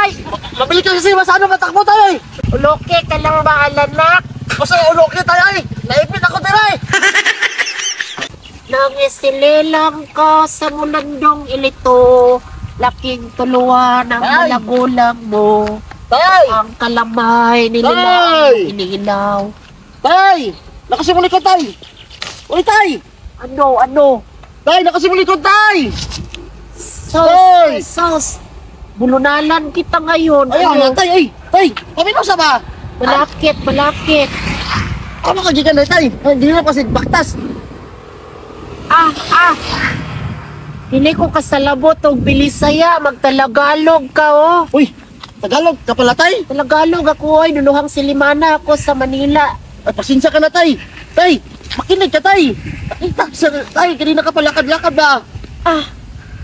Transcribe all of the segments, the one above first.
tay! Mabili ka kasi masano matakbo tayo eh! Uloke ka lang ba, alanak? Kasi uloki tayo eh! Naipit ako tayo eh! Nangisililang ka sa mulandong ilito. Laking tuluan ang Tay! malagulang mo. Tay! Ang kalamay nililang Tay! inilaw. Tay! Nakasimuli ko tay! Uy tay! Ano? Tay! Nakasimuli ko tay! Tay! Sos! Bulunalan kita ngayon. Ayaw na tay ay! Tay! Pamino sa ba? Balakit. Ano ka gigan na tay? Hindi na kasi baktas! Hindi ko kasalabot o bilisaya. Magtalagalog ka, oh. Uy! Tagalog ka pala tay! Talagalog ako, oy. Luluhang silimana ako sa Manila. Ay pasensya ka na tay! Tay! Makinig ka tay! Nakita sa tay! Kanina ka palakad-lakad ba?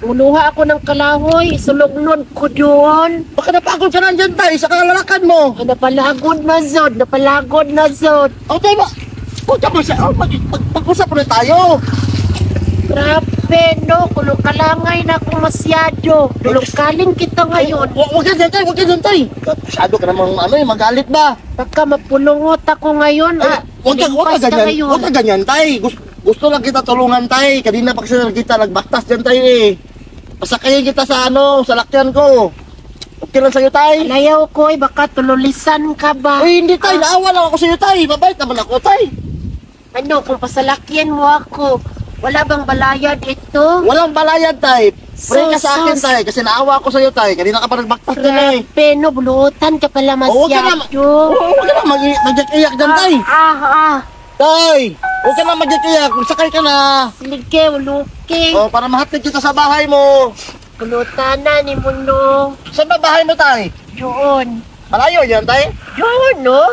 Uluha ako ng kalahoy. Sulugnon ko doon. Baka napagod ka na dyan tay sa kalalakad mo! Napalagod na zod. O tay ba? Huwag ka mo siya! Mag-usap na tayo! Grabe, no? Kulong-kalangay na ako masyado. Tulong-kaling kita ngayon. Huwag ka dyan tay! Huwag ka dyan tay! Masyado ka namang magalit ba? Baka mapulungot ako ngayon. Huwag ka Ilimpas na ganyan! ngayon. Huwag ka ganyan tay! Gusto lang kita tulungan tay! Kanina pa kasi kita nagbaktas dyan tay eh! Pasakayin kita sa sa lakyan ko! Okay lang sa'yo tay! Layaw ko, baka tululisan ka ba? Uy, hindi tay! Naawa lang ako sa'yo tay! Mabait naman ako tay! Ano, kung pasalakyan mo ako, wala bang balayad ito? Walang balayad tay! Pray ka sa akin tay! Kasi naawa ako sa'yo tay! Kanina ka pa nagbaktas dyan eh! Peno, bulutan ka pala Huwag ka na! masyado. Huwag ka na mag-iyak dyan tay! Tay! Huwag ka na mag-iyak! Magsakay ka na! Sige, uluking. Para mahatid kita sa bahay mo! Bulutan na ni Muno. Saan ba bahay mo tay? Doon. Malayo yan tay? Doon, no?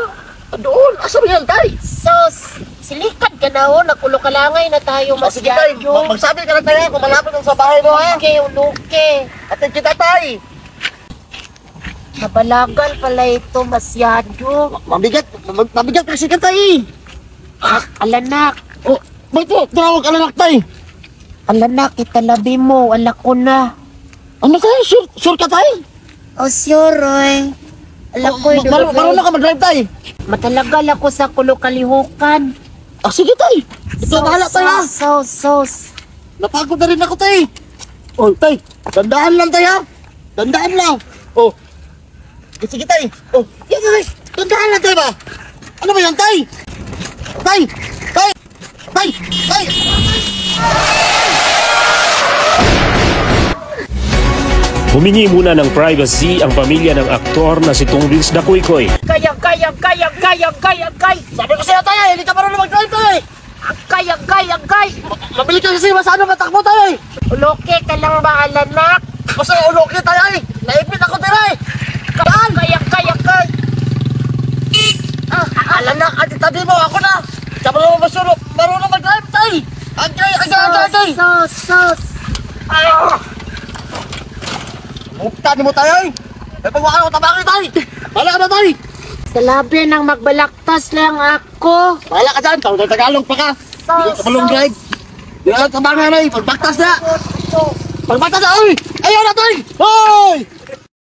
Doon! Asa mo yan tay? Sos, silikat ka na, oh. Nakulo-kalangay na tayo Sige tay! masyado. Magsabi ka na tayo kung malapit lang sa bahay mo ha! Okay, uluke. Atid kita tay! Nabalagal pala ito masyado. Mabigat kasi ka tay! Alanak. Oh, bakit tawag alanak tay? Alanak, italabi mo. Alak ko na. Ano tay? Sure ka tay? Oh, sure, oy. Alak ko, Marunong ka mag-drive tay? matalagal ako sa kulokalihukan. Sige tay! Ito bahala tay ha! Sos. Napagod na rin ako tay! Oh tay! Dandaan lang tay ha! Dandaan lang! Oh! Sige tay! Oh! Yan tay! Dandaan lang tay ba? Ano ba yan tay? Tay! Tay! Tay! Tay! Humingi muna ng privacy ang pamilya ng aktor na si Tong Vince Dakuikoy. Kaya. Sabi ko sa'yo tay! Hindi ka marunong mag-drive tay! Kaya. Mabili ka kasi masano matakbo tayo eh! Uloke ka lang ba, alanak? Kasi uloki tayo eh! Naipit ako tayo eh! Kaya. Alanak! Tabi mo ako na! Sabi mo marunong mag-drive tayo! Agay! Sos. Buktan mo tayo eh! May pagwaka ko tabaki tayo! Bahala ka na tayo! Sa labi ng magbalaktas lang ako. Bahala ka dyan! Tagalog pa ka! Hindi ka malong drive! Hindi ka tabaki na eh! Pagbaktas na! Pagbaktas na! Ay! Ayaw na tayo! Hoy!